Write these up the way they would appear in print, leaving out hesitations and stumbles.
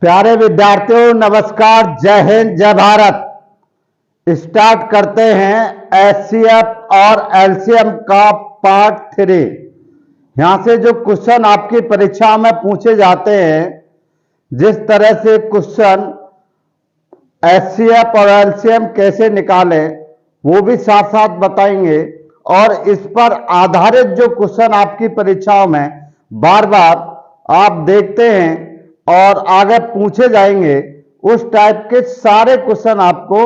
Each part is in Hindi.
प्यारे विद्यार्थियों नमस्कार, जय हिंद, जय भारत। स्टार्ट करते हैं एचसीएफ और एलसीएम का पार्ट 3। यहां से जो क्वेश्चन आपकी परीक्षा में पूछे जाते हैं, जिस तरह से क्वेश्चन एचसीएफ और एलसीएम कैसे निकालें वो भी साथ साथ बताएंगे, और इस पर आधारित जो क्वेश्चन आपकी परीक्षाओं में बार बार आप देखते हैं और आगे पूछे जाएंगे, उस टाइप के सारे क्वेश्चन आपको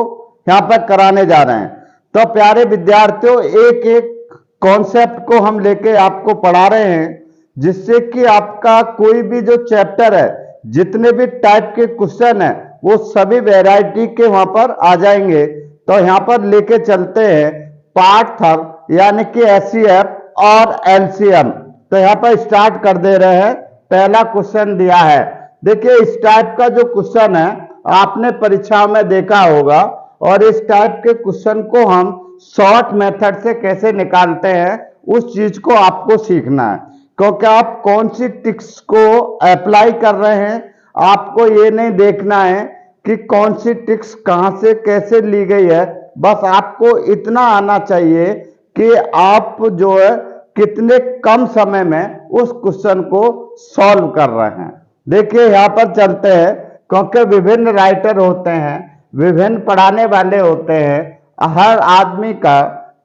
यहां पर कराने जा रहे हैं। तो प्यारे विद्यार्थियों, एक एक कॉन्सेप्ट को हम लेके आपको पढ़ा रहे हैं, जिससे कि आपका कोई भी जो चैप्टर है, जितने भी टाइप के क्वेश्चन है, वो सभी वैरायटी के वहां पर आ जाएंगे। तो यहां पर लेके चलते हैं पार्ट 3, यानी कि एचसीएफ और एलसीएम। तो यहां पर स्टार्ट कर दे रहे हैं। पहला क्वेश्चन दिया है, देखिए इस टाइप का जो क्वेश्चन है आपने परीक्षा में देखा होगा, और इस टाइप के क्वेश्चन को हम शॉर्ट मेथड से कैसे निकालते हैं उस चीज को आपको सीखना है। क्योंकि आप कौन सी ट्रिक्स को अप्लाई कर रहे हैं, आपको ये नहीं देखना है कि कौन सी ट्रिक्स कहां से कैसे ली गई है। बस आपको इतना आना चाहिए कि आप जो है कितने कम समय में उस क्वेश्चन को सॉल्व कर रहे हैं। देखिए यहां पर चलते हैं, क्योंकि विभिन्न राइटर होते हैं, विभिन्न पढ़ाने वाले होते हैं, हर आदमी का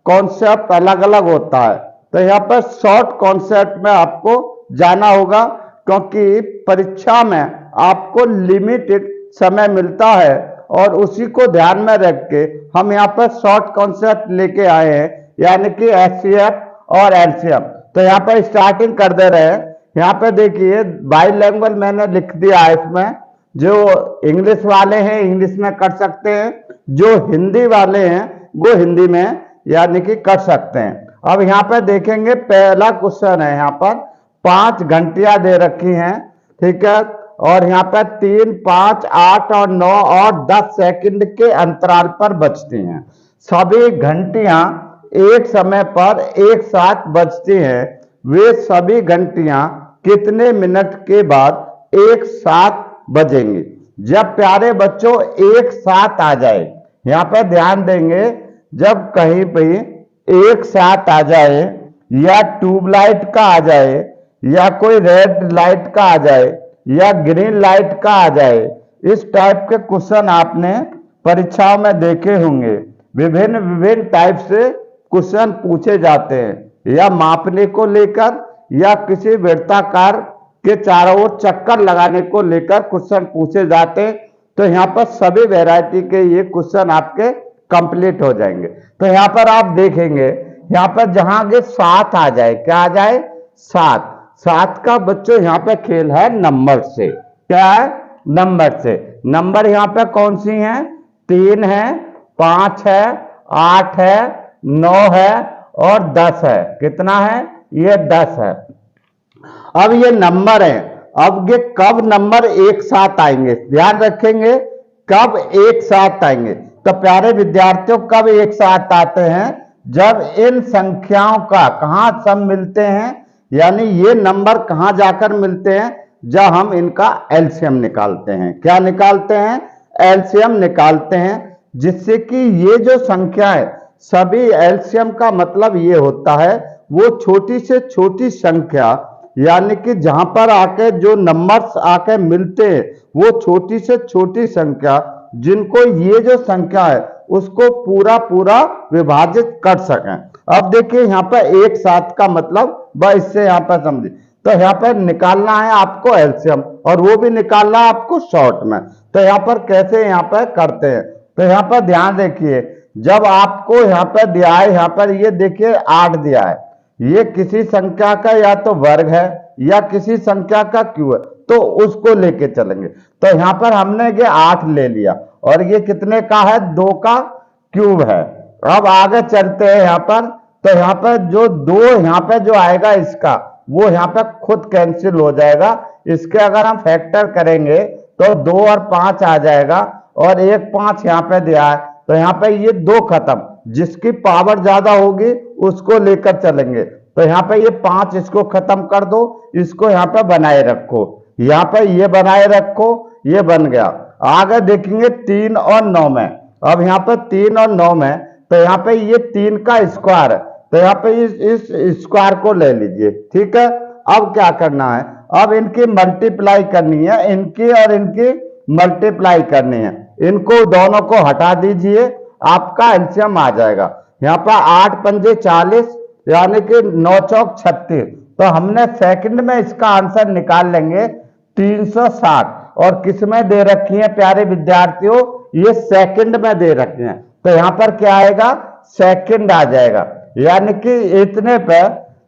कॉन्सेप्ट अलग अलग होता है। तो यहाँ पर शॉर्ट कॉन्सेप्ट में आपको जाना होगा, क्योंकि परीक्षा में आपको लिमिटेड समय मिलता है, और उसी को ध्यान में रख के हम यहाँ पर शॉर्ट कॉन्सेप्ट लेके आए हैं, यानी कि एचसीएफ और एलसीएम। तो यहाँ पर स्टार्टिंग कर दे रहे हैं। यहाँ पे देखिए बाइलैंग्वेज मैंने लिख दिया है इसमें। जो इंग्लिश वाले हैं इंग्लिश में कर सकते हैं, जो हिंदी वाले हैं वो हिंदी में यानी कि कर सकते हैं। अब यहाँ पे देखेंगे पहला क्वेश्चन है, यहाँ पर 5 घंटियां दे रखी हैं, ठीक है, और यहाँ पर 3, 5, 8 और 9 और 10 सेकंड के अंतराल पर बजती हैं। सभी घंटियां एक समय पर एक साथ बजती हैं। वे सभी घंटियां कितने मिनट के बाद एक साथ बजेंगी? जब प्यारे बच्चों एक साथ आ जाए, यहां पर ध्यान देंगे, जब कहीं पे एक साथ आ जाए, या ट्यूबलाइट का आ जाए, या कोई रेड लाइट का आ जाए, या ग्रीन लाइट का आ जाए, इस टाइप के क्वेश्चन आपने परीक्षाओं में देखे होंगे। विभिन्न विभिन्न टाइप से क्वेश्चन पूछे जाते हैं, या मापने को लेकर, या किसी वृत्ताकार के चारों ओर चक्कर लगाने को लेकर क्वेश्चन पूछे जाते हैं। तो यहाँ पर सभी वैरायटी के ये क्वेश्चन आपके कंप्लीट हो जाएंगे। तो यहाँ पर आप देखेंगे, यहाँ पर जहां आगे 7 आ जाए, क्या आ जाए? 7 का बच्चों यहाँ पे खेल है नंबर से। क्या है? नंबर से। नंबर यहाँ पे कौन सी है? 3 है, 5 है, 8 है, 9 है और 10 है। कितना है? ये 10 है। अब ये नंबर है, अब ये कब नंबर एक साथ आएंगे, ध्यान रखेंगे, कब एक साथ आएंगे। तो प्यारे विद्यार्थियों, कब एक साथ आते हैं? जब इन संख्याओं का कहां सम मिलते हैं, यानी ये नंबर कहां जाकर मिलते हैं? जब हम इनका एलसीएम निकालते हैं। क्या निकालते हैं? एलसीएम निकालते हैं, जिससे कि ये जो संख्या है, सभी एलसीएम का मतलब ये होता है वो छोटी से छोटी संख्या, यानी कि जहां पर आके जो नंबर्स आके मिलते हैं वो छोटी से छोटी संख्या, जिनको ये जो संख्या है उसको पूरा पूरा विभाजित कर सकें। अब देखिए यहाँ पर एक साथ का मतलब बस इससे यहाँ पर समझिए। तो यहाँ पर निकालना है आपको एलसीएम, और वो भी निकालना है आपको शॉर्ट में। तो यहाँ पर कैसे यहाँ पर करते हैं, तो यहाँ पर ध्यान देखिए, जब आपको यहाँ पर दिया है, यहाँ पर ये देखिए 8 दिया है, ये किसी संख्या का या तो वर्ग है या किसी संख्या का क्यूब है, तो उसको लेके चलेंगे। तो यहाँ पर हमने ये 8 ले लिया, और ये कितने का है? 2 का क्यूब है। अब आगे चलते हैं यहाँ पर। तो यहाँ पर जो 2 यहाँ पे जो आएगा इसका, वो यहाँ पे खुद कैंसिल हो जाएगा। इसके अगर हम फैक्टर करेंगे तो 2 और 5 आ जाएगा, और 1 5 यहाँ पे दिया है, तो यहाँ पे ये 2 खत्म। जिसकी पावर ज्यादा होगी उसको लेकर चलेंगे। तो यहाँ पे ये 5 इसको खत्म कर दो, इसको यहाँ पे बनाए रखो, यहाँ पे ये बनाए रखो, ये बन गया। आगे देखेंगे 3 और 9 में। अब यहाँ पे 3 और 9 में, तो यहाँ पे ये 3 का स्क्वायर है, तो यहाँ पे इस स्क्वायर को ले लीजिए, ठीक है। अब क्या करना है, अब इनकी मल्टीप्लाई करनी है, इनकी और इनकी मल्टीप्लाई करनी है। इनको दोनों को हटा दीजिए, आपका एलसीएम आ जाएगा। यहाँ पर 8 पंजे 40, यानी कि 9 चौक 36। तो हमने सेकंड में इसका आंसर निकाल लेंगे 360। और किस में दे रखी है प्यारे विद्यार्थियों, ये सेकंड में दे रखी है, तो यहाँ पर क्या आएगा, सेकंड आ जाएगा। यानी कि इतने पे,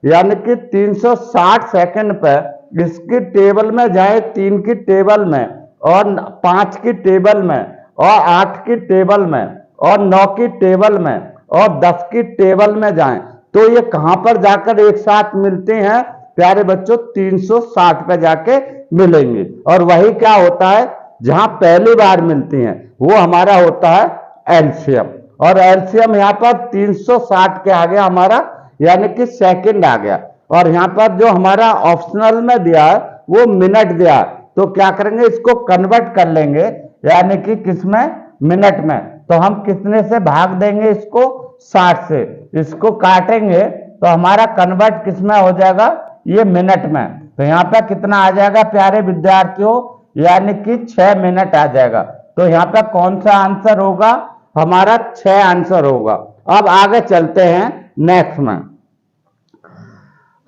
यानी कि 360 सेकंड पे इसकी टेबल में जाए, 3 की टेबल में और 5 की टेबल में और 8 की टेबल में और 9 की टेबल में और 10 की टेबल में जाएं, तो ये कहां पर जाकर एक साथ मिलते हैं प्यारे बच्चों, 360 पे जाके मिलेंगे। और वही क्या होता है, जहां पहली बार मिलती हैं वो हमारा होता है एलसीएम। और एलसीएम यहाँ पर 360 के आ गया हमारा, यानी कि सेकंड आ गया। और यहाँ पर जो हमारा ऑप्शनल में दिया है वो मिनट दिया है, तो क्या करेंगे, इसको कन्वर्ट कर लेंगे, यानी कि किसमें, मिनट में। तो हम कितने से भाग देंगे इसको, 60 से। इसको काटेंगे तो हमारा कन्वर्ट किसमें हो जाएगा, ये मिनट में। तो यहाँ पे कितना आ जाएगा प्यारे विद्यार्थियों, यानी कि 6 मिनट आ जाएगा। तो यहाँ पे कौन सा आंसर होगा, हमारा 6 आंसर होगा। अब आगे चलते हैं नेक्स्ट में।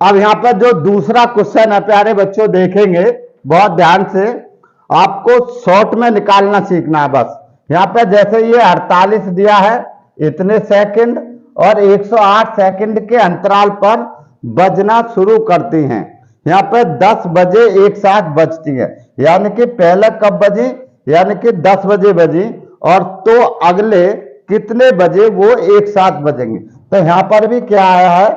अब यहाँ पर जो दूसरा क्वेश्चन है प्यारे बच्चों, देखेंगे बहुत ध्यान से, आपको शॉर्ट में निकालना सीखना है बस। यहाँ पे जैसे ये 48 दिया है, इतने सेकंड और 108 सेकंड के अंतराल पर बजना शुरू करती हैं। यहाँ पे 10 बजे एक साथ बजती है, यानी कि पहले कब बजी, यानी कि 10 बजे बजी, और तो अगले कितने बजे वो एक साथ बजेंगे। तो यहाँ पर भी क्या आया है,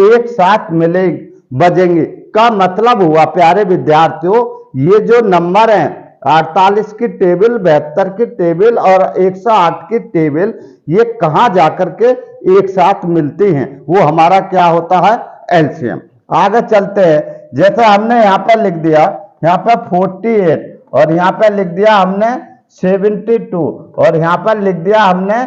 एक साथ मिले बजेंगे का मतलब हुआ प्यारे विद्यार्थियों, ये जो नंबर है 48 की टेबल, 72 की टेबल और 108 की टेबल, ये कहां जाकर के एक साथ मिलती हैं, वो हमारा क्या होता है, एलसीएम। आगे चलते हैं, जैसे हमने यहाँ पर लिख दिया, यहाँ पर 48 और यहाँ पर लिख दिया हमने 72 और यहाँ पर लिख दिया हमने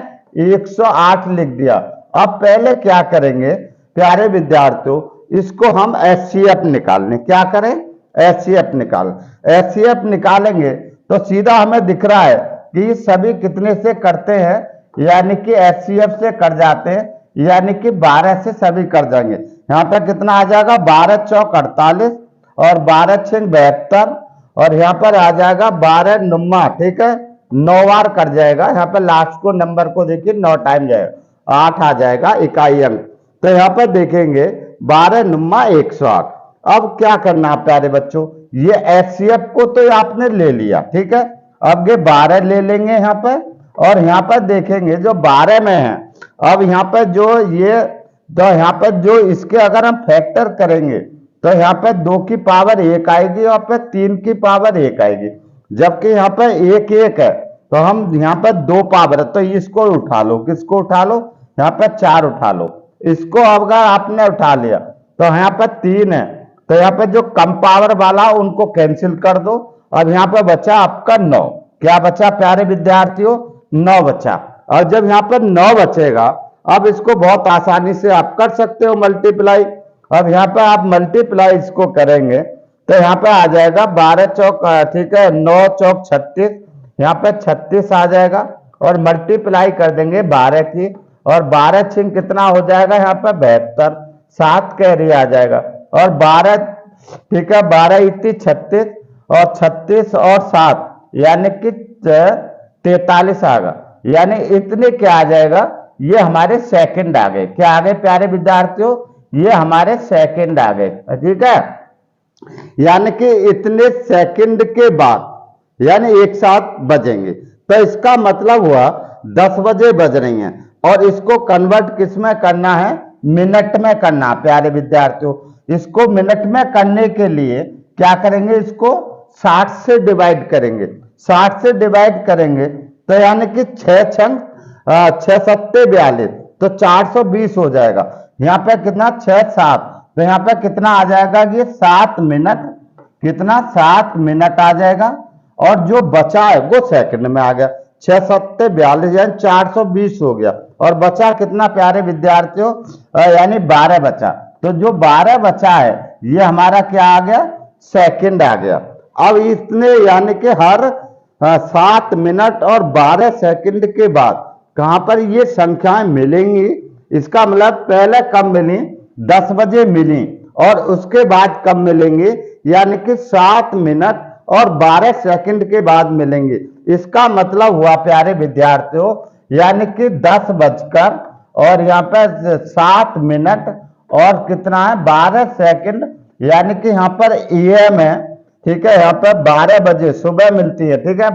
108 लिख दिया। अब पहले क्या करेंगे प्यारे विद्यार्थियों, इसको हम एचसीएफ निकालने, क्या करें, एचसीएफ निकाल। एचसीएफ निकालेंगे तो सीधा हमें दिख रहा है कि सभी कितने से करते हैं, यानी कि एचसीएफ से कर जाते हैं, यानी कि 12 से सभी कर जाएंगे। यहाँ पे कितना आ जाएगा, 12 चौक 48 और 12 छंग 72 और यहाँ पर आ जाएगा 12 नुम्मा, ठीक है, 9 बार कर जाएगा। यहाँ पे लास्ट को नंबर को देखिए 9 टाइम जाएगा, 8 आ जाएगा इकाई अंक। तो यहाँ पर देखेंगे 12 नुम्मा 108। अब क्या करना है प्यारे बच्चों, ये एचसीएफ को तो आपने ले लिया, ठीक है, अब ये 12 ले लेंगे यहाँ पर, और यहाँ पर देखेंगे जो 12 में है, अब यहाँ पर जो ये, तो यहाँ पर जो इसके अगर हम फैक्टर करेंगे तो यहाँ पे 2 की पावर 1 आएगी, यहाँ पे 3 की पावर 1 आएगी, जबकि यहाँ पे 1 1 है, तो हम यहाँ पे 2 पावर है, तो इसको उठा लो, किसको उठा लो, यहाँ पे 4 उठा लो। इसको अगर आपने उठा लिया तो यहाँ पे 3 है, तो यहाँ पे जो कम पावर वाला उनको कैंसिल कर दो। अब यहाँ पे बचा आपका 9, क्या बचा प्यारे विद्यार्थियों, 9 बचा। और जब यहाँ पर 9 बचेगा, अब इसको बहुत आसानी से आप कर सकते हो मल्टीप्लाई। अब यहाँ पे आप मल्टीप्लाई इसको करेंगे तो यहाँ पे आ जाएगा 12 चौक, ठीक है, 9 चौक 36, यहाँ पे 36 आ जाएगा, और मल्टीप्लाई कर देंगे 12 की, और 12 छिंग कितना हो जाएगा, यहाँ पे 72, 7 कैरी आ जाएगा, और 12, ठीक है, 12 इतनी 36 और 36 और 7 यानी कि 43 आ गया, यानी इतने क्या आ जाएगा, ये हमारे सेकंड आ गए। क्या आ गए प्यारे विद्यार्थियों, ये हमारे सेकंड आ गए, ठीक है, यानी कि इतने सेकंड के बाद यानी एक साथ बजेंगे। तो इसका मतलब हुआ 10 बजे बज रही हैं, और इसको कन्वर्ट किस में करना है, मिनट में करना प्यारे विद्यार्थियों। इसको मिनट में करने के लिए क्या करेंगे, इसको 60 से डिवाइड करेंगे, 60 से डिवाइड करेंगे तो यानी कि 6 छंग 6 सत्ते 42, तो 420 हो जाएगा। यहाँ पे कितना, 6 7, तो यहाँ पे कितना आ जाएगा, ये 7 मिनट, कितना 7 मिनट आ जाएगा। और जो बचा है वो सेकंड में आ गया। 6 सत्ते 42 यानी 420 हो गया। और बचा कितना प्यारे विद्यार्थियों, यानी 12 बचा। तो जो 12 बचा है ये हमारा क्या आ गया, सेकंड आ गया। अब इतने यानी कि हर 7 मिनट और 12 सेकंड के बाद कहां पर ये संख्याएं मिलेंगी, इसका मतलब पहले कब मिली, 10 बजे मिली और उसके बाद कब मिलेंगी, यानी कि 7 मिनट और 12 सेकंड के बाद मिलेंगे। इसका मतलब हुआ प्यारे विद्यार्थियों, यानी कि 10 बजकर और यहाँ पे 7 मिनट और कितना है 12 सेकंड, यानी कि यहाँ पर AM है, ठीक है। यहाँ पे 12 बजे सुबह मिलती है, ठीक है।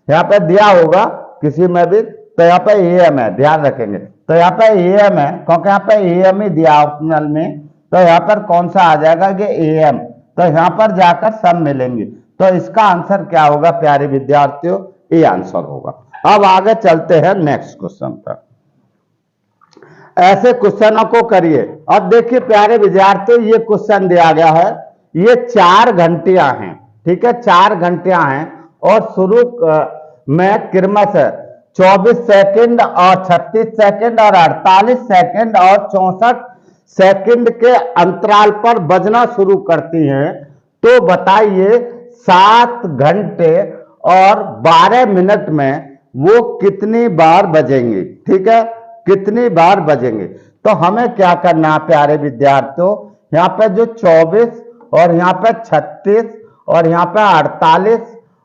यहाँ पे दिया होगा किसी में भी, तो यहाँ पे AM है, ध्यान रखेंगे। तो यहाँ पे AM है क्योंकि यहाँ पे AM ही दिया ऑप्शनल में, तो यहाँ पर कौन सा आ जाएगा कि AM। तो यहाँ पर जाकर सब मिलेंगे। तो इसका आंसर क्या होगा प्यारे विद्यार्थियों, ए आंसर होगा। अब आगे चलते हैं नेक्स्ट क्वेश्चन पर। ऐसे क्वेश्चनों को करिए। अब देखिए प्यारे विद्यार्थियों, ये क्वेश्चन दिया गया है, ये 4 घंटियां हैं, ठीक है, 4 घंटियां हैं और शुरू में क्रमशः 24 सेकंड और 36 सेकंड और 48 सेकंड और 64 सेकंड के अंतराल पर बजना शुरू करती हैं। तो बताइए 7 घंटे और 12 मिनट में वो कितनी बार बजेंगे, ठीक है, कितनी बार बजेंगे। तो हमें क्या करना है प्यारे विद्यार्थियों, यहाँ पे जो 24 और यहाँ पे 36 और यहाँ पे 48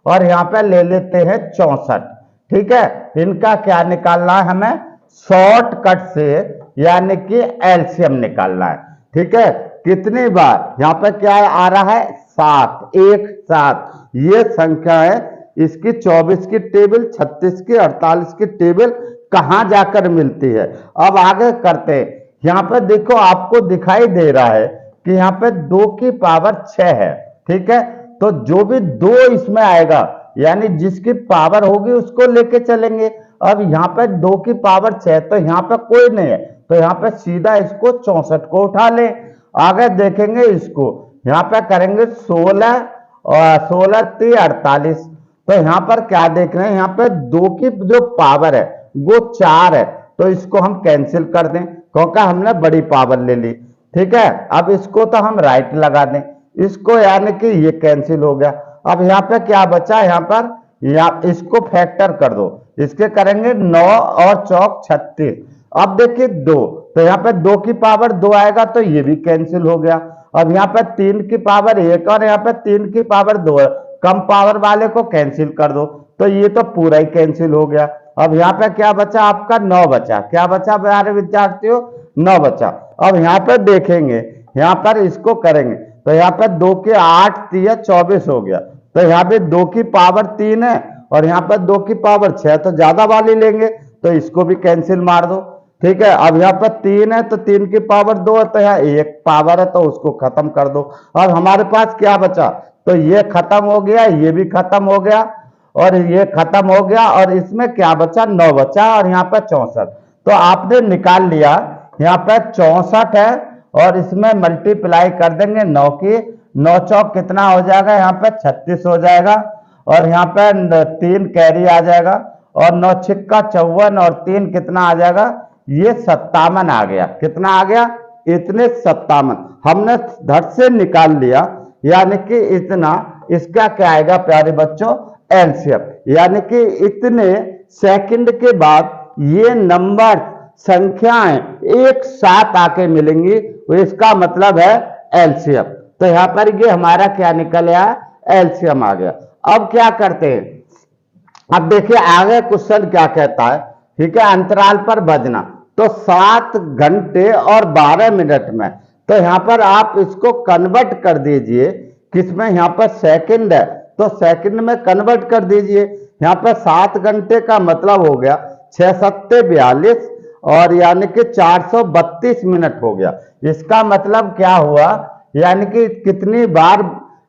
और यहाँ पे ले लेते हैं 64, ठीक है। इनका क्या निकालना है हमें, शॉर्टकट से, यानी कि एलसीएम निकालना है, ठीक है। कितनी बार, यहाँ पे क्या आ रहा है 7, 1 7, ये संख्या है, इसकी 24 की टेबल, 36 की, 48 की टेबल कहां जाकर मिलती है। अब आगे करते हैं। यहाँ पे देखो आपको दिखाई दे रहा है कि यहाँ पे 2 की पावर 6 है, ठीक है। तो जो भी 2 इसमें आएगा, यानी जिसकी पावर होगी उसको लेके चलेंगे। अब यहाँ पे 2 की पावर 6, तो यहाँ पे कोई नहीं है, तो यहाँ पे सीधा इसको 64 को उठा ले। आगे देखेंगे इसको, यहाँ पे करेंगे 16 और 16 3 48। तो यहाँ पर क्या देख रहे हैं, यहाँ पे 2 की जो पावर है वो 4 है, तो इसको हम कैंसिल कर दें क्योंकि हमने बड़ी पावर ले ली, ठीक है। अब इसको तो हम राइट लगा दें इसको, यानी कि ये कैंसिल हो गया। अब यहाँ पे क्या बचा, यहाँ पर इसको फैक्टर कर दो, इसके करेंगे 9 और चौक 36। अब देखिए 2, तो यहाँ पे 2 की पावर 2 आएगा तो ये भी कैंसिल हो गया। अब यहाँ पे 3 की पावर 1 और यहाँ पे 3 की पावर 2 है, कम पावर वाले को कैंसिल कर दो, तो ये तो पूरा ही कैंसिल हो गया। अब यहाँ पे क्या बचा आपका 9 बचा, क्या बचा प्यारे विद्यार्थियों, 9 बचा। अब यहाँ पे देखेंगे, यहाँ पर इसको करेंगे तो यहाँ पे 2 के 8 3 24 हो गया। तो यहाँ पे 2 की पावर 3 है और यहाँ पर 2 की पावर 6, तो ज्यादा वाली लेंगे, तो इसको भी कैंसिल मार दो, ठीक है। अब यहाँ पर 3 है तो 3 की पावर 2 है, तो यहाँ 1 पावर है तो उसको खत्म कर दो। अब हमारे पास क्या बचा, तो ये खत्म हो गया, ये भी खत्म हो गया और ये खत्म हो गया, और इसमें क्या बचा 9 बचा और यहाँ पर 64। तो आपने निकाल लिया, यहाँ पे 64 है और इसमें मल्टीप्लाई कर देंगे 9 की, 9 चौक कितना हो जाएगा, यहाँ पे 36 हो जाएगा और यहाँ पे 3 कैरी आ जाएगा और 9 छिक्का 54 और 3 कितना आ जाएगा, ये 57 आ गया। कितना आ गया, इतने 57 हमने धड़ से निकाल लिया, यानी कि इतना। इसका क्या आएगा प्यारे बच्चों, एलसीएम, यानी कि इतने सेकंड के बाद ये नंबर संख्याएं एक साथ आके मिलेंगी, तो इसका मतलब है एलसीएम। तो यहां पर ये हमारा क्या निकल आया, एलसीएम आ गया। अब क्या करते हैं, अब देखिए आगे क्वेश्चन क्या कहता है, ठीक है, अंतराल पर बजना। तो 7 घंटे और 12 मिनट में, तो यहां पर आप इसको कन्वर्ट कर दीजिए, किसमें, यहां पर सेकंड है तो सेकंड में कन्वर्ट कर दीजिए। यहां पर 7 घंटे का मतलब हो गया 6 सत्ते 42 और यानी कि 432 मिनट हो गया। इसका मतलब क्या हुआ, यानी कि कितनी बार,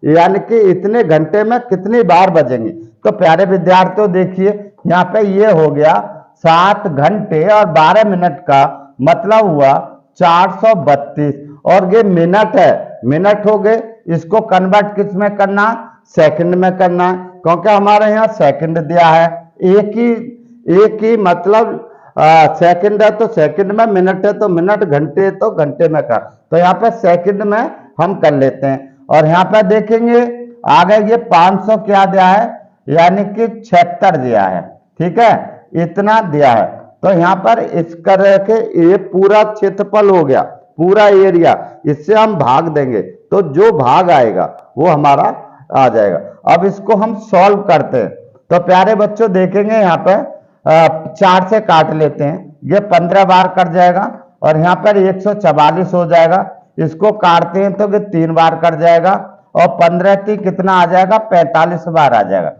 यानी कि इतने घंटे में कितनी बार बजेंगे। तो प्यारे विद्यार्थियों देखिए, यहाँ पे ये हो गया 7 घंटे और 12 मिनट का मतलब हुआ 432 और ये मिनट है, मिनट हो गए, इसको कन्वर्ट किस में करना, सेकंड में करना है, क्योंकि हमारे यहाँ सेकंड दिया है। एक ही मतलब सेकंड है तो सेकंड में, मिनट है तो मिनट, घंटे है तो घंटे में कर, तो यहाँ पे सेकंड में हम कर लेते हैं। और यहाँ पे देखेंगे आगे ये 500 क्या दिया है, यानी कि 76 दिया है, ठीक है, इतना दिया है। तो यहाँ पर इस तरह के ये पूरा क्षेत्रफल हो गया, पूरा एरिया, इससे हम भाग देंगे तो जो भाग आएगा वो हमारा आ जाएगा। अब इसको हम सॉल्व करते हैं। तो प्यारे बच्चों देखेंगे यहाँ पे 4 से काट लेते हैं, ये 15 बार कट जाएगा और यहाँ पर 144 हो जाएगा। इसको काटते हैं तो ये 3 बार कट जाएगा और 15 की कितना आ जाएगा, 45 बार आ जाएगा।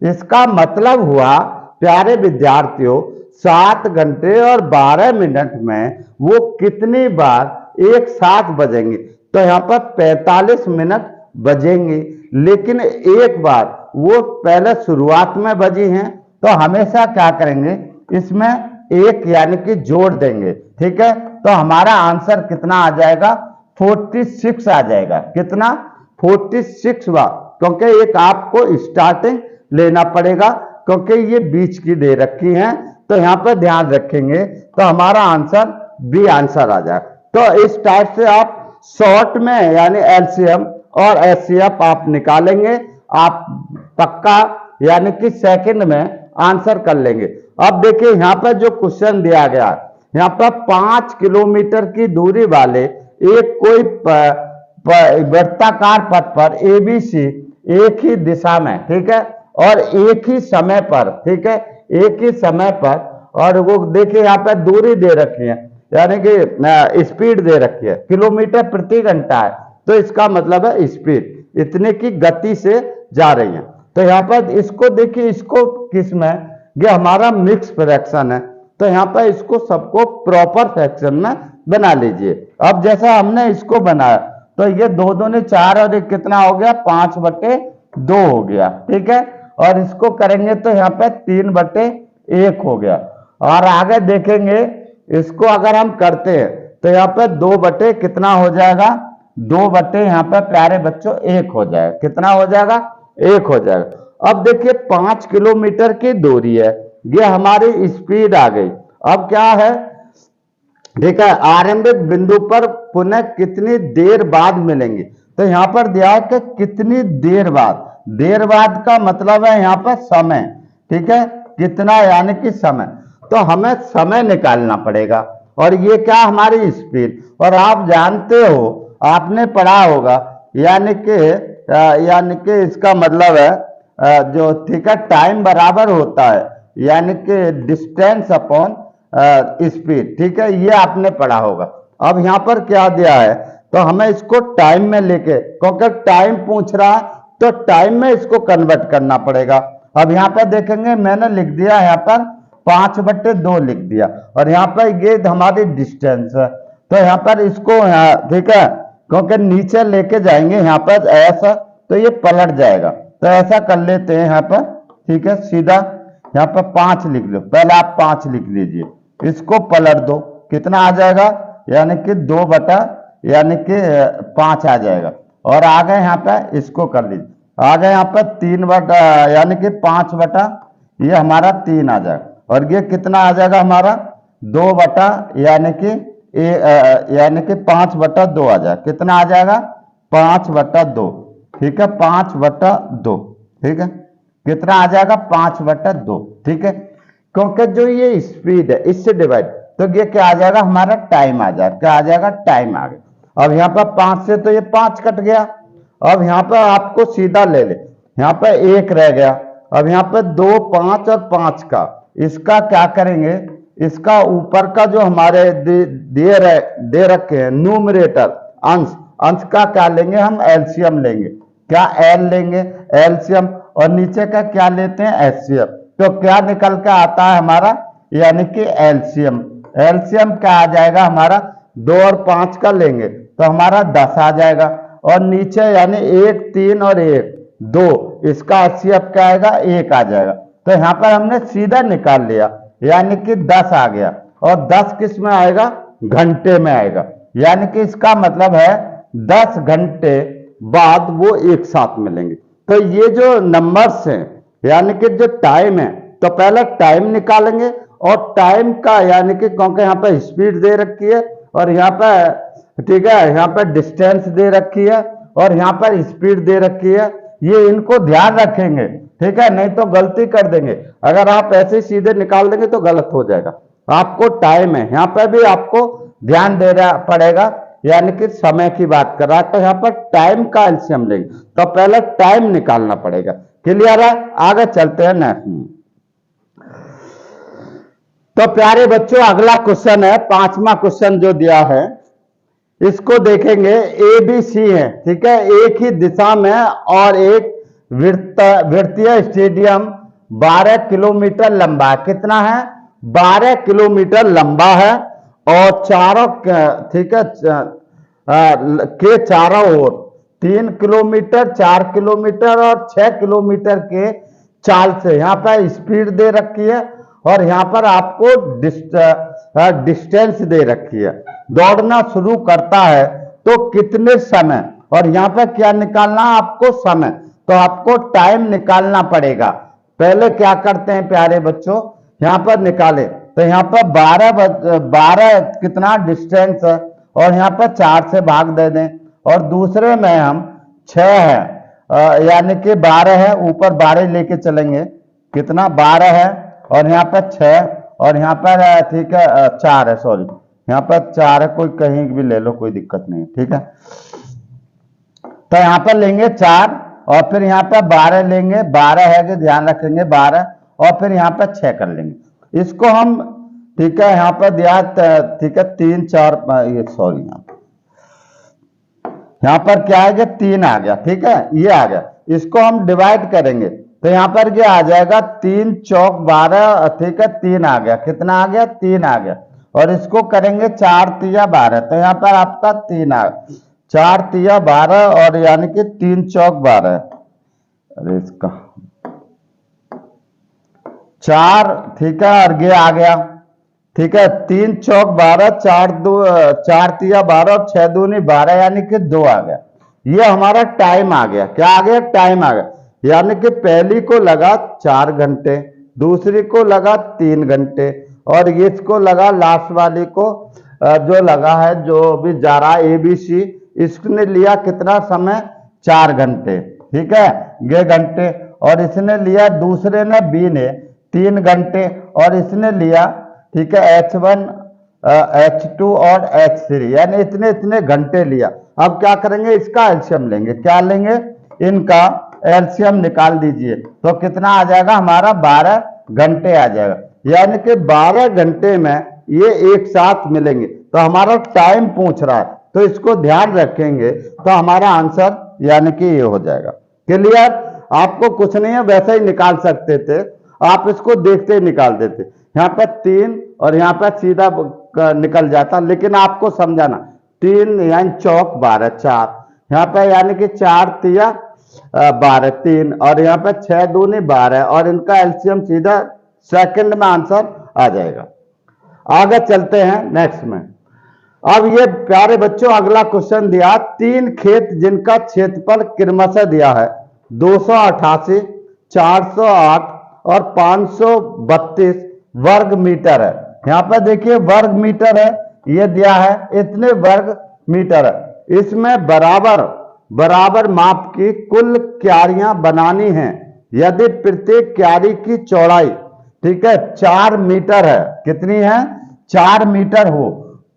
इसका मतलब हुआ प्यारे विद्यार्थियों 7 घंटे और 12 मिनट में वो कितनी बार एक साथ बजेंगे, तो यहाँ पर 45 मिनट बजेंगे। लेकिन एक बार वो पहले शुरुआत में बजी हैं, तो हमेशा क्या करेंगे, इसमें एक यानी कि जोड़ देंगे, ठीक है। तो हमारा आंसर कितना आ जाएगा, 46 आ जाएगा। कितना, 46 बार, क्योंकि एक आपको स्टार्टिंग लेना पड़ेगा, क्योंकि ये बीच की दे रखी है, तो यहाँ पर ध्यान रखेंगे तो हमारा आंसर बी आंसर आ जाएगा। तो इस टाइप से आप शॉर्ट में यानी एलसीएम और एचसीएफ आप निकालेंगे, आप पक्का यानी कि सेकंड में आंसर कर लेंगे। अब देखिए यहाँ पर जो क्वेश्चन दिया गया है, यहाँ पर 5 किलोमीटर की दूरी वाले एक कोई वृत्ताकार पथ पर एबीसी एक ही दिशा में, ठीक है, और एक ही समय पर, ठीक है, एक ही समय पर, और वो देखिए यहाँ पर दूरी दे रखी है, यानी कि स्पीड दे रखी है, किलोमीटर प्रति घंटा है, तो इसका मतलब है स्पीड इतने की गति से जा रही है। तो यहाँ पर इसको देखिए, इसको किस में, ये हमारा मिक्स फ्रैक्शन है, तो यहाँ पर इसको सबको प्रॉपर फ्रैक्शन में बना लीजिए। अब जैसा हमने इसको बनाया, तो ये 2 दूनी 4 और 1 कितना हो गया, 5/2 हो गया, ठीक है। और इसको करेंगे तो यहाँ पे 3/1 हो गया। और आगे देखेंगे इसको अगर हम करते हैं तो यहाँ पे 2 कितना हो जाएगा, 2 यहाँ पे प्यारे बच्चों 1 हो जाएगा। कितना हो जाएगा, 1 हो जाएगा। अब देखिए 5 किलोमीटर की दूरी है, ये हमारी स्पीड आ गई। अब क्या है, ठीक है, आरंभिक बिंदु पर पुनः कितनी देर बाद मिलेंगे, तो यहाँ पर दिया है कि कितनी देर बाद, देर बाद का मतलब है यहाँ पर समय, ठीक है, कितना यानी कि समय, तो हमें समय निकालना पड़ेगा। और ये क्या, हमारी स्पीड, और आप जानते हो, आपने पढ़ा होगा, यानी कि इसका मतलब है जो, ठीक है, टाइम बराबर होता है यानी कि डिस्टेंस अपॉन स्पीड, ठीक है, ये आपने पढ़ा होगा। अब यहाँ पर क्या दिया है, तो हमें इसको टाइम में लेके, क्योंकि टाइम पूछ रहा है तो टाइम में इसको कन्वर्ट करना पड़ेगा। अब यहाँ पर देखेंगे मैंने लिख दिया यहाँ पर 5/2 लिख दिया, और यहाँ पर ये हमारी डिस्टेंस है, तो यहाँ पर इसको, ठीक है, क्योंकि नीचे लेके जाएंगे यहाँ पर ऐसा, तो ये पलट जाएगा, तो ऐसा कर लेते हैं यहाँ पर, ठीक है, सीधा यहाँ पर 5 लिख लो, पहले आप 5 लिख लीजिए, इसको पलट दो, कितना आ जाएगा, यानी कि 2/5 आ जाएगा। और आगे यहाँ पे इसको कर लीजिए, आगे यहाँ पर 3 यानी कि 5 ये हमारा 3 आ जाएगा, और ये कितना आ जाएगा हमारा 2 यानी कि 5/2 आ जाएगा। कितना आ जाएगा, 5/2, ठीक है, 5/2, ठीक है, कितना आ जाएगा, 5/2, ठीक है, क्योंकि जो ये स्पीड है इससे डिवाइड, तो ये क्या आ जाएगा, हमारा टाइम आ जाएगा। क्या आ जाएगा, टाइम आ गया। अब यहाँ पर 5 से तो ये 5 कट गया, अब यहाँ पर आपको सीधा ले ले, यहाँ पर 1 रह गया। अब यहाँ पर 2, 5 और 5 का, इसका क्या करेंगे, इसका ऊपर का जो हमारे दे रखे हैं न्यूमरेटर अंश का क्या लेंगे, हम एलसीएम लेंगे। क्या, एल लेंगे एलसीएम, और नीचे का क्या लेते हैं, एचसीएफ। तो क्या निकल के आता है हमारा, यानी कि एलसीएम। एलसीएम क्या आ जाएगा हमारा, 2 और 5 का लेंगे तो हमारा 10 आ जाएगा, और नीचे यानी 1, 3 और 1, 2, इसका एचसीएफ क्या आएगा, 1 आ जाएगा। तो यहाँ पर हमने सीधा निकाल लिया, यानी कि 10 आ गया, और 10 किस में आएगा, घंटे में आएगा, यानी कि इसका मतलब है 10 घंटे बाद वो एक साथ मिलेंगे। तो ये जो नंबर्स हैं यानी कि जो टाइम है, तो पहले टाइम निकालेंगे और टाइम का यानी कि क्योंकि यहाँ पे स्पीड दे रखी है और यहाँ पे ठीक है यहाँ पे डिस्टेंस दे रखी है और यहाँ पर स्पीड दे रखी है, ये इनको ध्यान रखेंगे, ठीक है, नहीं तो गलती कर देंगे। अगर आप ऐसे सीधे निकाल देंगे तो गलत हो जाएगा। आपको टाइम है यहाँ पर भी आपको ध्यान देना पड़ेगा, यानी कि समय की बात कर रहा है तो यहाँ पर टाइम का एलसीएम लेंगे, तो पहले टाइम निकालना पड़ेगा। क्लियर है? आगे चलते हैं नेक्स्ट। तो प्यारे बच्चों अगला क्वेश्चन है, 5वां क्वेश्चन जो दिया है इसको देखेंगे। ए बी सी है, ठीक है, एक ही दिशा में और एक वृत्तीय स्टेडियम 12 किलोमीटर लंबा है। कितना है? 12 किलोमीटर लंबा है और चारों ठीक है के चारों ओर 3 किलोमीटर, 4 किलोमीटर और 6 किलोमीटर के चाल से यहाँ पर स्पीड दे रखी है और यहाँ पर आपको डिस्टेंस दे रखी है। दौड़ना शुरू करता है तो कितने समय, और यहाँ पर क्या निकालना है आपको? समय। तो आपको टाइम निकालना पड़ेगा। पहले क्या करते हैं प्यारे बच्चों, यहाँ पर निकाले तो यहाँ पर 12 कितना डिस्टेंस है और यहाँ पर 4 से भाग दे दें और दूसरे में हम 6 है यानी कि 12 है, ऊपर 12 लेके चलेंगे, कितना 12 है और यहाँ पर 6 और यहाँ पर ठीक है 4 है, सॉरी यहाँ पर 4 है, कोई कहीं भी ले लो कोई दिक्कत नहीं, ठीक है। तो यहाँ पर लेंगे 4 और फिर यहाँ पर 12 लेंगे, 12 है कि ध्यान रखेंगे 12 और फिर यहाँ पर 6 कर लेंगे। इसको हम ठीक है यहाँ पर दिया ठीक है 3 4 ये सॉरी यहाँ पर क्या है कि 3 आ गया, ठीक है ये आ गया। इसको हम डिवाइड करेंगे तो यहाँ पर क्या आ जाएगा 3 चौक 12, ठीक है 3 आ गया, कितना आ गया 3 आ गया और इसको करेंगे 4 तिया 12 तो यहाँ पर आपका 3 आ गया, 4 तिया 12 और यानी कि 3 चौक 12, अरे इसका 4 ठीक है और ये आ गया, ठीक है 3 चौक 12, 4 तिया 12 और 6 दूनी 12 यानी कि 2 आ गया। ये हमारा टाइम आ गया। क्या आ गया? टाइम आ गया। यानी कि पहली को लगा 4 घंटे, दूसरी को लगा 3 घंटे और इसको लगा लास्ट वाली को जो लगा है जो भी जा रहा है ABC, इसने लिया कितना समय? 4 घंटे, ठीक है ये घंटे, और इसने लिया दूसरे ने B ने 3 घंटे और इसने लिया ठीक है H1 H2 और H3 यानी इतने इतने घंटे लिया। अब क्या करेंगे? इसका एलसीएम लेंगे। क्या लेंगे? इनका एलसीएम निकाल दीजिए तो कितना आ जाएगा हमारा? 12 घंटे आ जाएगा। यानी कि 12 घंटे में ये एक साथ मिलेंगे। तो हमारा टाइम पूछ रहा है तो इसको ध्यान रखेंगे तो हमारा आंसर यानी कि ये हो जाएगा। क्लियर? आपको कुछ नहीं है वैसे ही निकाल सकते थे, आप इसको देखते ही निकाल देते। यहाँ पर 3 और यहाँ पर सीधा निकल जाता, लेकिन आपको समझाना 3 यानी चौक 12 4, यहाँ पर यानी कि 4 तिया 12 3 और यहाँ पर 6 दूनी 12 और इनका एलसीएम सीधा सेकंड में आंसर आ जाएगा। आगे चलते हैं नेक्स्ट में। अब ये प्यारे बच्चों अगला क्वेश्चन दिया, 3 खेत जिनका क्षेत्रफल क्रमशः दिया है 288, 408 और 532 वर्ग मीटर है। यहाँ पर देखिए वर्ग मीटर है, ये दिया है इतने वर्ग मीटर है। इसमें बराबर बराबर माप की कुल क्यारियां बनानी हैं। यदि प्रत्येक क्यारी की चौड़ाई ठीक है 4 मीटर है, कितनी है? 4 मीटर हो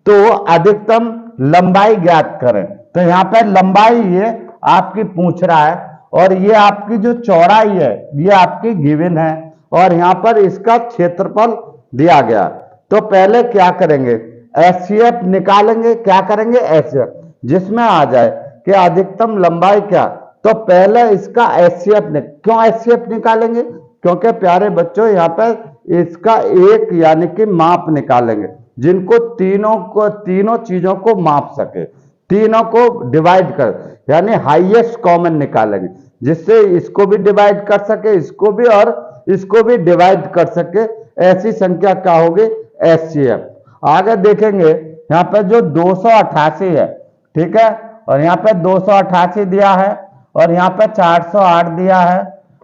तो अधिकतम लंबाई ज्ञात करें। तो यहाँ पर लंबाई ये आपकी पूछ रहा है और ये आपकी जो चौड़ाई है ये आपकी गिवन है और यहाँ पर इसका क्षेत्रफल दिया गया। तो पहले क्या करेंगे? एचसीएफ निकालेंगे। क्या करेंगे? एचसीएफ, जिसमें आ जाए कि अधिकतम लंबाई क्या। तो पहले इसका एचसीएफ क्यों एचसीएफ निकालेंगे? क्योंकि प्यारे बच्चों यहाँ पर इसका एक यानी कि माप निकालेंगे जिनको तीनों चीजों को माप सके, तीनों को डिवाइड कर यानी हाईएस्ट कॉमन निकालेंगे जिससे इसको भी डिवाइड कर सके, इसको भी और इसको भी डिवाइड कर सके। ऐसी संख्या क्या होगी? एचसीएफ। आगे देखेंगे यहाँ पर जो 288 है, ठीक है, और यहाँ पर 288 दिया है और यहाँ पे 408 दिया है,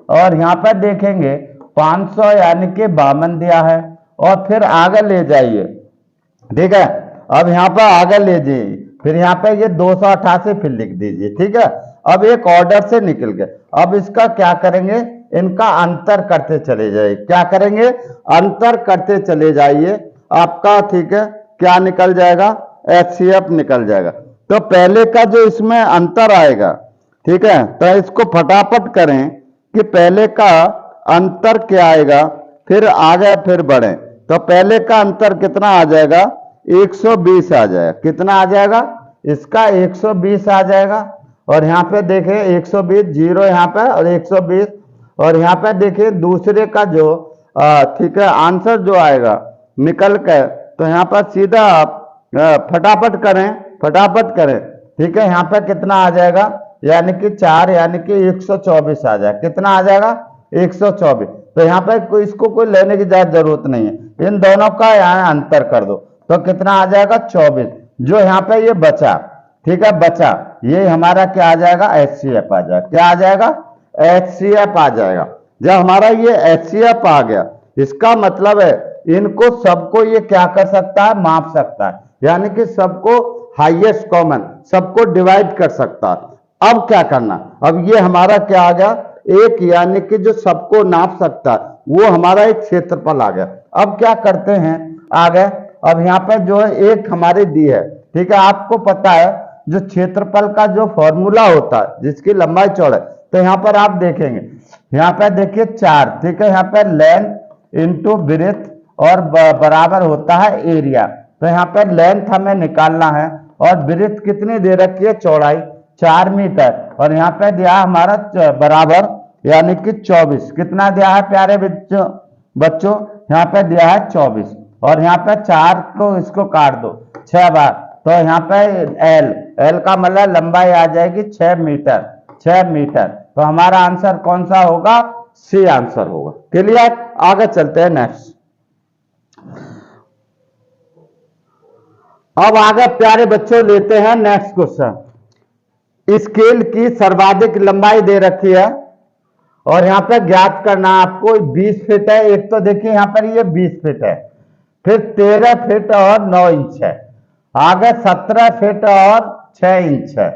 और यहाँ पे देखेंगे 500 यानी कि 52 दिया है, और फिर आगे ले जाइए, ठीक है। अब यहाँ पर आगे ले जाइए, फिर यहाँ पे ये 288 फिर लिख दीजिए, ठीक है। अब एक ऑर्डर से निकल गए। अब इसका क्या करेंगे, इनका अंतर करते चले जाइए। क्या करेंगे, अंतर करते चले जाइए आपका, ठीक है। क्या निकल जाएगा, HCF निकल जाएगा। तो पहले का जो इसमें अंतर आएगा, ठीक है, तो इसको फटाफट करें कि पहले का अंतर क्या आएगा, फिर आगे फिर बढ़े। तो पहले का अंतर कितना आ जाएगा, 120 आ जाएगा। कितना आ जाएगा, इसका 120 आ जाएगा। और यहाँ पे देखें 120 जीरो यहाँ पे और 120, और यहाँ पे देखिए दूसरे का जो ठीक है आंसर जो आएगा निकल के, तो यहाँ पर सीधा आप फटाफट करें, ठीक है। यहाँ पे कितना आ जाएगा, यानी कि 4 यानी कि 124 आ जाएगा। कितना आ जाएगा, 124। तो यहाँ पे इसको कोई लेने की जरूरत नहीं है, इन दोनों का यहाँ अंतर कर दो तो कितना आ जाएगा, 24। जो यहाँ पे ये बचा, ठीक है, बचा, ये हमारा क्या आ जाएगा, HCF आ जाएगा। क्या आ जाएगा, HCF आ जाएगा। जब हमारा ये HCF आ गया, इसका मतलब है इनको सबको ये क्या कर सकता है, माप सकता है, यानी कि सबको हाईएस्ट कॉमन, सबको डिवाइड कर सकता है। अब क्या करना, अब ये हमारा क्या आ गया, एक यानी कि जो सबको नाप सकता है, वो हमारा एक क्षेत्रफल आ गया। अब क्या करते हैं आगे, अब यहाँ पे जो है एक हमारी दी है, ठीक है। आपको पता है जो क्षेत्रफल का जो फॉर्मूला होता है, जिसकी लंबाई चौड़ाई, तो यहाँ पर आप देखेंगे, यहाँ पे देखिए 4, ठीक है। यहाँ पे लेंथ इंटू ब्रेथ और बराबर होता है एरिया। तो यहाँ पे लेंथ हमें निकालना है, और ब्रेथ कितनी दे रखी है, चौड़ाई 4 मीटर, और यहाँ पे दिया हमारा बराबर यानी कि 24। कितना दिया है प्यारे बच्चों, यहाँ पे दिया है 24, और यहाँ पे 4 को इसको काट दो 6 बार, तो यहाँ पे L का मतलब लंबाई आ जाएगी 6 मीटर, 6 मीटर। तो हमारा आंसर कौन सा होगा, सी आंसर होगा। क्लियर, आगे चलते हैं नेक्स्ट। अब आगे प्यारे बच्चों लेते हैं नेक्स्ट क्वेश्चन। स्केल की सर्वाधिक लंबाई दे रखी है, और यहाँ पे ज्ञात करना आपको 20 फीट है। एक तो देखिए यहाँ पर ये 20 फीट है, फिर 13 फीट और 9 इंच है, आगे 17 फीट और 6 इंच है।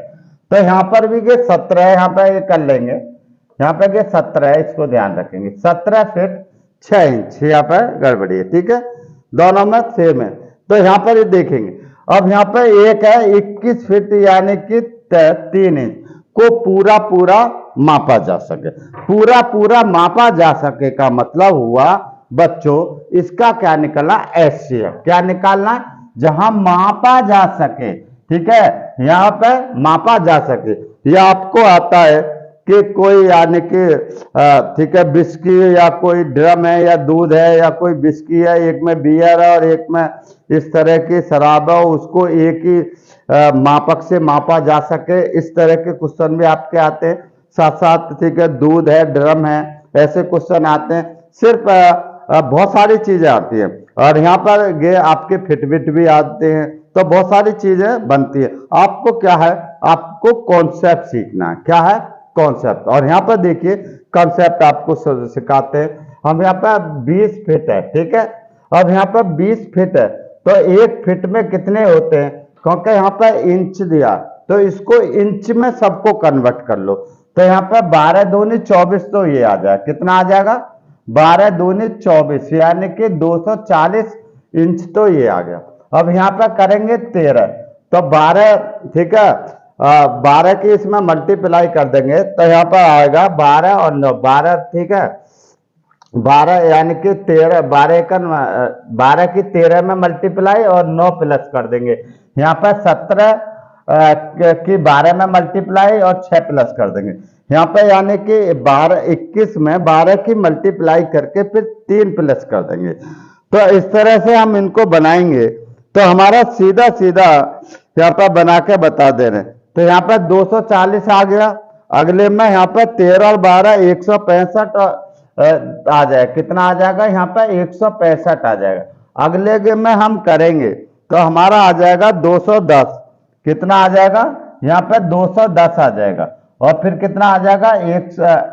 तो यहाँ पर भी ये 17 है, यहाँ पे ये कर लेंगे, यहाँ पे ये 17 है, इसको ध्यान रखेंगे, 17 फीट 6 इंच यहाँ पे गड़बड़ी है, ठीक है, दोनों में सेम है। तो यहाँ पर ये देखेंगे, अब यहाँ पे एक है 21 फीट यानी कि 3 इंच को पूरा मापा जा सके। पूरा मापा जा सके का मतलब हुआ बच्चों, इसका क्या निकलना, HCF। क्या निकालना, जहां मापा जा सके, ठीक है, यहाँ पे मापा जा सके। यह आपको आता है कि कोई यानी कि ठीक है बिस्की या कोई ड्रम है या दूध है या कोई बिस्की है, एक में बियर है और एक में इस तरह की शराब है, उसको एक ही मापक से मापा जा सके। इस तरह के क्वेश्चन भी आपके आते हैं, साथ साथ ठीक है दूध है, ड्रम है, ऐसे क्वेश्चन आते हैं। सिर्फ बहुत सारी चीजें आती है, और यहाँ पर ये आपके फिटबिट भी आते हैं, तो बहुत सारी चीजें बनती है। आपको क्या है, आपको कॉन्सेप्ट सीखना है। क्या है, कॉन्सेप्ट। और यहाँ पर देखिए कॉन्सेप्ट आपको सिखाते हैं। हम यहाँ पर 20 फीट है, ठीक है। अब यहाँ पर 20 फीट है, तो 1 फीट में कितने होते हैं, क्योंकि यहाँ पर इंच दिया, तो इसको इंच में सबको कन्वर्ट कर लो। तो यहाँ पर 12 दूनी 24, तो ये आ जाएगा, कितना आ जाएगा, 12 दूनी 24 यानी कि 240 इंच, तो ये आ गया। अब यहाँ पर करेंगे 13, तो 12, ठीक है, 12 की इसमें मल्टीप्लाई कर देंगे, तो यहाँ पर आएगा 12 और 9, 12, ठीक है, 12 यानी कि 13, 12 की 13 में मल्टीप्लाई और 9 प्लस कर देंगे। यहाँ पर 17 की 12 में मल्टीप्लाई और 6 प्लस कर देंगे। यहाँ पे यानी कि 21 में 12 की मल्टीप्लाई करके फिर 3 प्लस कर देंगे। तो इस तरह से हम इनको बनाएंगे, तो हमारा सीधा यहाँ पर बना के बता दे रहे हैं। तो यहाँ पर 240 आ गया, अगले में यहाँ पर 13 और 12 165 आ जाएगा। कितना आ जाएगा, यहाँ पर 165 आ जाएगा। अगले के में हम करेंगे तो हमारा आ जाएगा 210। कितना आ जाएगा, यहाँ पे 210 आ जाएगा। और फिर कितना आ जाएगा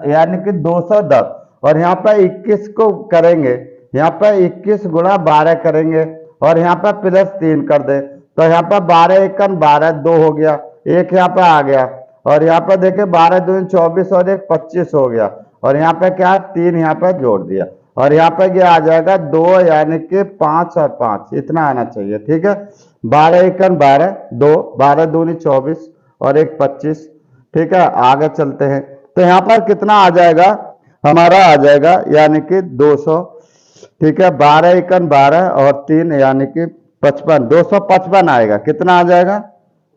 यानी कि 210, और यहाँ पर 21 को करेंगे, यहाँ पर 21 गुणा 12 करेंगे और यहाँ पर +3 कर दे, तो यहाँ पर 12 एकम 12, 2 हो गया, एक यहाँ पर आ गया, और यहाँ पर देखिए 12 दूनी 24 और एक 25 हो गया, और यहाँ पे क्या 3 यहाँ पर जोड़ दिया, और यहाँ पे क्या आ जाएगा 2 यानी कि 5 और 5 इतना आना चाहिए। ठीक है, 12 एकम 12, 2, 12 दूनी 24 और एक 25। ठीक है, आगे चलते हैं, तो यहाँ पर कितना आ जाएगा हमारा, आ जाएगा यानी कि 200। ठीक है, 12 एकम 12 और 3 यानी कि 55, 255 आएगा, कितना आ जाएगा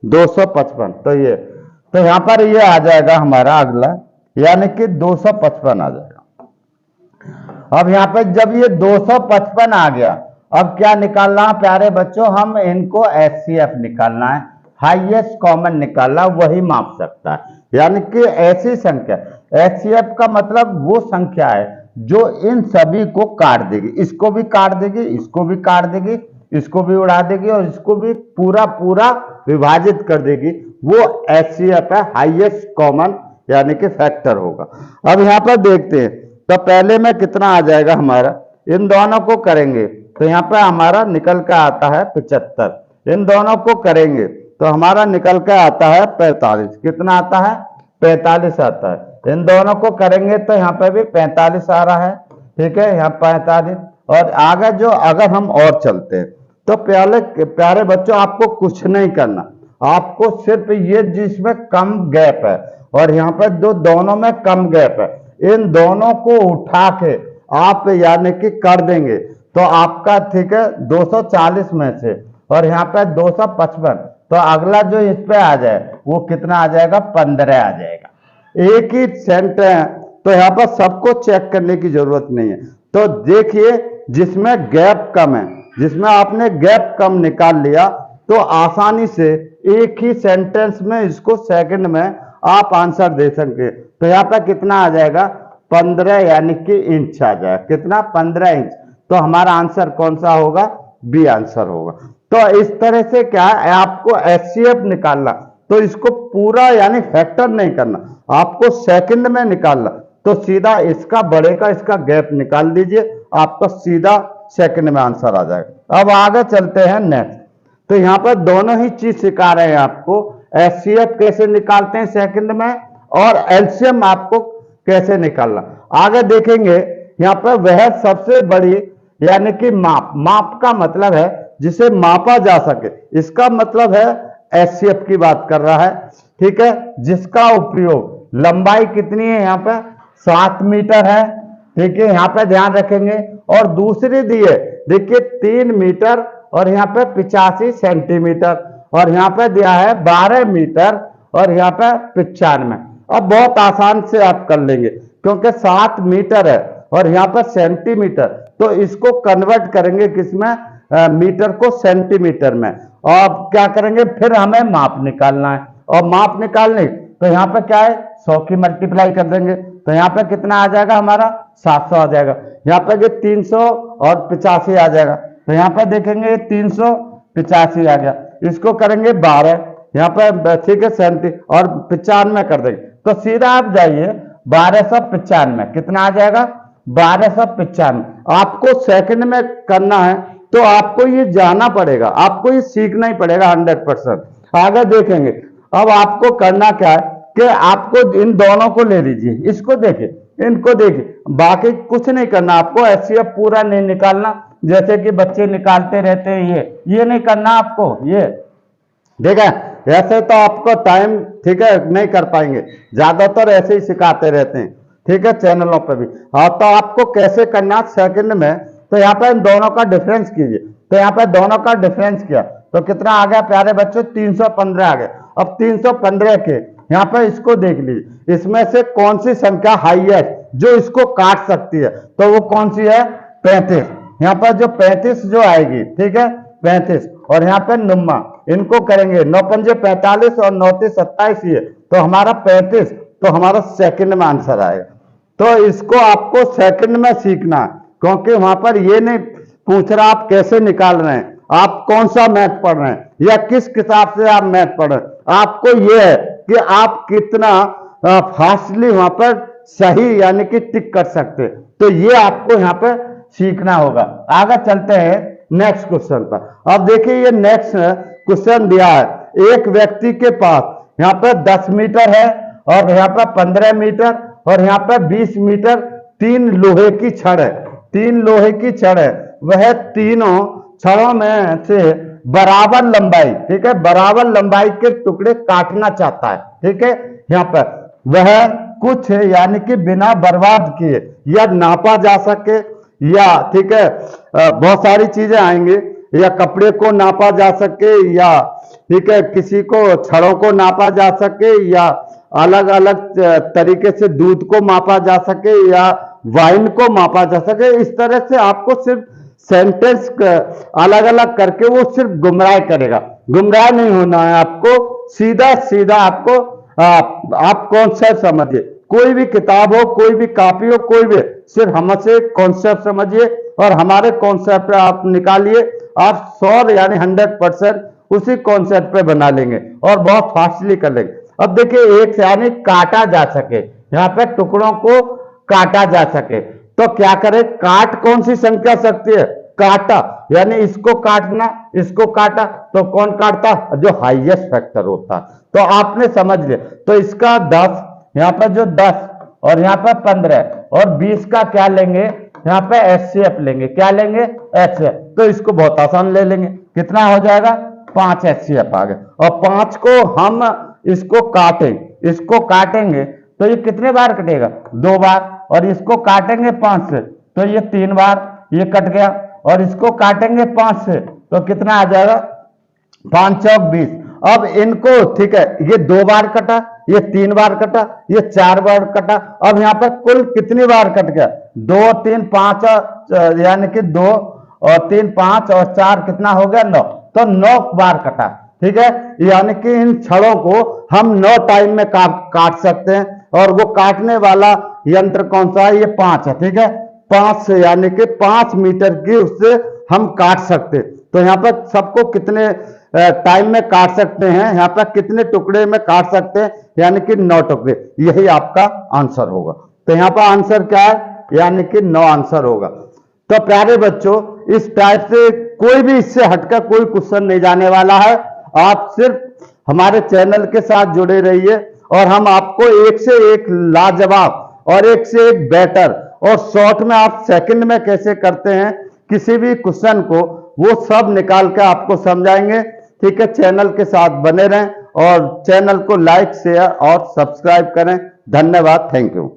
255। तो यहाँ पर ये आ जाएगा हमारा अगला, यानी कि 255 आ जाएगा। अब यहाँ पे जब ये 255 आ गया, अब क्या निकालना है प्यारे बच्चों, हम इनको HCF निकालना है, हाईएस्ट कॉमन निकालना, वही माप सकता है। यानी कि ऐसी संख्या, HCF का मतलब वो संख्या है जो इन सभी को काट देगी, इसको भी काट देगी, इसको भी काट देगी, इसको भी उड़ा देगी और इसको भी पूरा पूरा विभाजित कर देगी, वो HCF है, हाईएस्ट कॉमन यानी कि फैक्टर होगा। अब यहाँ पर देखते हैं, तो पहले में कितना आ जाएगा हमारा, इन दोनों को करेंगे तो यहाँ पर हमारा निकल कर आता है 75, इन दोनों को करेंगे तो हमारा निकल कर आता है 45, कितना आता है 45 आता है, इन दोनों को करेंगे तो यहाँ पर भी 45 आ रहा है। ठीक है, यहाँ 45, और आगे जो अगर हम और चलते हैं तो प्यारे बच्चों आपको कुछ नहीं करना, आपको सिर्फ ये जिसमें कम गैप है और यहाँ पर जो दोनों में कम गैप है, इन दोनों को उठा के आप यानी कि कर देंगे तो आपका ठीक है 240 में से, और यहाँ पे 255, तो अगला जो इस पे आ जाए वो कितना आ जाएगा 15 आ जाएगा। एक ही सेंट है तो यहाँ पर सबको चेक करने की जरूरत नहीं है। तो देखिए जिसमें गैप कम है, जिसमें आपने गैप कम निकाल लिया तो आसानी से एक ही सेंटेंस में इसको सेकंड में आप आंसर दे सकते। तो यहाँ पर कितना आ जाएगा 15 यानी कि इंच आ जाएगा, कितना 15 इंच। तो हमारा आंसर कौन सा होगा, बी आंसर होगा। तो इस तरह से क्या है, आपको HCF निकालना, तो इसको पूरा यानी फैक्टर नहीं करना, आपको सेकंड में निकालना, तो सीधा इसका बड़े का इसका गैप निकाल दीजिए, आपका सीधा सेकंड में आंसर आ जाएगा। अब आगे चलते हैं नेक्स्ट, तो यहाँ पर दोनों ही चीज सिखा रहे हैं आपको, HCF कैसे निकालते हैं सेकंड में और LCM आपको कैसे निकालना। आगे देखेंगे यहाँ पर वह सबसे बड़ी यानी कि माप का मतलब है जिसे मापा जा सके, इसका मतलब है HCF की बात कर रहा है। ठीक है, जिसका उपयोग, लंबाई कितनी है यहाँ पे 7 मीटर है। ठीक है, यहाँ पे ध्यान रखेंगे, और दूसरी दिए देखिए 3 मीटर और यहाँ पे 85 सेंटीमीटर, और यहाँ पे दिया है 12 मीटर और यहाँ पे 95। अब बहुत आसान से आप कर लेंगे क्योंकि 7 मीटर है और यहाँ पर सेंटीमीटर, तो इसको कन्वर्ट करेंगे किसमें, मीटर को सेंटीमीटर में, और क्या करेंगे फिर हमें माप निकालना है, और माप निकालने तो यहाँ पे क्या है 100 की मल्टीप्लाई कर देंगे, तो यहाँ पे कितना आ जाएगा हमारा 700 आ जाएगा। यहाँ पे ये 300 और 85 आ जाएगा, तो यहाँ पे देखेंगे 385 आ गया, इसको करेंगे 12, यहाँ पे ठीक है 37 और 95 कर देंगे, तो सीधा आप जाइए 1295, कितना आ जाएगा 1295। आपको सेकंड में करना है तो आपको ये जाना पड़ेगा, आपको ये सीखना ही पड़ेगा 100%। आगे देखेंगे, अब आपको करना क्या है कि आपको इन दोनों को ले लीजिए, इसको देखिए, इनको देखिए, बाकी कुछ नहीं करना, आपको HCF पूरा नहीं निकालना जैसे कि बच्चे निकालते रहते हैं, ये नहीं करना आपको, ये ठीक है। ऐसे तो आपको टाइम ठीक है नहीं कर पाएंगे, ज्यादातर ऐसे ही सिखाते रहते हैं ठीक है चैनलों पे भी। हाँ, तो आपको कैसे करना सेकंड में, तो यहाँ पे इन दोनों का डिफरेंस कीजिए, तो यहाँ पे दोनों का डिफरेंस किया तो कितना आ गया प्यारे बच्चों 315 आ गया। अब 315 के यहाँ पे इसको देख लीजिए, इसमें से कौन सी संख्या हाईएस्ट जो इसको काट सकती है, तो वो कौन सी है 35। यहाँ पर जो 35 जो आएगी ठीक है 35, और यहाँ पे 9, इनको करेंगे 9 पंजे 45 और 9 27 ही है, तो हमारा 35, तो हमारा सेकंड में आंसर आएगा। तो इसको आपको सेकंड में सीखना है क्योंकि वहां पर ये नहीं पूछ रहा आप कैसे निकाल रहे हैं, आप कौन सा मैथ पढ़ रहे हैं या किस हिसाब से आप मैथ पढ़ रहे हैं, आपको ये है कि आप कितना फास्टली वहां पर सही यानी कि टिक कर सकते। तो ये आपको यहाँ पे सीखना होगा। आगे चलते हैं नेक्स्ट क्वेश्चन पर। अब देखिए ये नेक्स्ट क्वेश्चन दिया है, एक व्यक्ति के पास यहाँ पर 10 मीटर है और यहाँ पर 15 मीटर और यहाँ पर 20 मीटर, 3 लोहे की छड़ है। 3 लोहे की छड़ है, वह तीनों छड़ों में से बराबर लंबाई, ठीक है, बराबर लंबाई के टुकड़े काटना चाहता है। ठीक है, यहाँ पर वह कुछ यानी कि बिना बर्बाद किए या नापा जा सके या, ठीक है, बहुत सारी चीजें आएंगी, या कपड़े को नापा जा सके या, ठीक है, किसी को छड़ों को नापा जा सके या अलग अलग तरीके से दूध को मापा जा सके या वाइन को मापा जा सके। इस तरह से आपको सिर्फ सेंटेंस अलग अलग करके वो सिर्फ गुमराह करेगा। गुमराह नहीं होना है आपको, सीधा सीधा आपको आप कॉन्सेप्ट समझिए। कोई भी किताब हो, कोई भी कॉपी हो, कोई भी, सिर्फ हमसे कॉन्सेप्ट समझिए और हमारे कॉन्सेप्ट पे आप निकालिए। आप 100 यानी 100% उसी कॉन्सेप्ट पे बना लेंगे और बहुत फास्टली कर लेंगे। अब देखिए एक यानी काटा जा सके, यहाँ पे टुकड़ों को काटा जा सके तो क्या करें, काट कौन सी संख्या सकती है, काटा, यानी इसको काटना, इसको काटा तो कौन काटता, जो हाईएस्ट फैक्टर होता। तो आपने समझ लिया। तो इसका 10, यहाँ पर जो 10 और यहाँ पर 15 और 20 का क्या लेंगे, यहाँ पे एचसीएफ लेंगे। क्या लेंगे, एचसीएफ। तो इसको बहुत आसान ले लेंगे, कितना हो जाएगा, 5 एचसीएफ आ गया। और 5 को हम इसको काटेंगे, इसको काटेंगे तो ये कितने बार कटेगा, 2 बार। और इसको काटेंगे 5 से तो ये 3 बार, ये कट गया। और इसको काटेंगे 5 से तो कितना आ जाएगा, 5 चौक 20। अब इनको, ठीक है, ये 2 बार कटा, ये 3 बार कटा, ये 4 बार कटा। अब यहाँ पर कुल कितनी बार कट गया, 2 3 5 यानी कि 2 और 3 5 और 4 कितना हो गया, 9। तो 9 बार कटा। ठीक है, यानी कि इन छड़ों को हम 9 टाइम में काट सकते हैं। और वो काटने वाला यंत्र कौन सा है, ये 5 है। ठीक है, 5 से यानी कि 5 मीटर की उससे हम काट सकते। तो यहाँ पर सबको कितने टाइम में काट सकते हैं, यहाँ पर कितने टुकड़े में काट सकते हैं, यानी कि 9 टुकड़े। यही आपका आंसर होगा। तो यहाँ पर आंसर क्या है, यानी कि 9 आंसर होगा। तो प्यारे बच्चों, इस टाइप से कोई भी इससे हटकर कोई क्वेश्चन नहीं जाने वाला है। आप सिर्फ हमारे चैनल के साथ जुड़े रहिए और हम आपको एक से एक लाजवाब और एक से एक बेटर और शॉर्ट में आप सेकंड में कैसे करते हैं किसी भी क्वेश्चन को, वो सब निकाल के आपको समझाएंगे। ठीक है, चैनल के साथ बने रहें और चैनल को लाइक, शेयर और सब्सक्राइब करें। धन्यवाद, थैंक यू।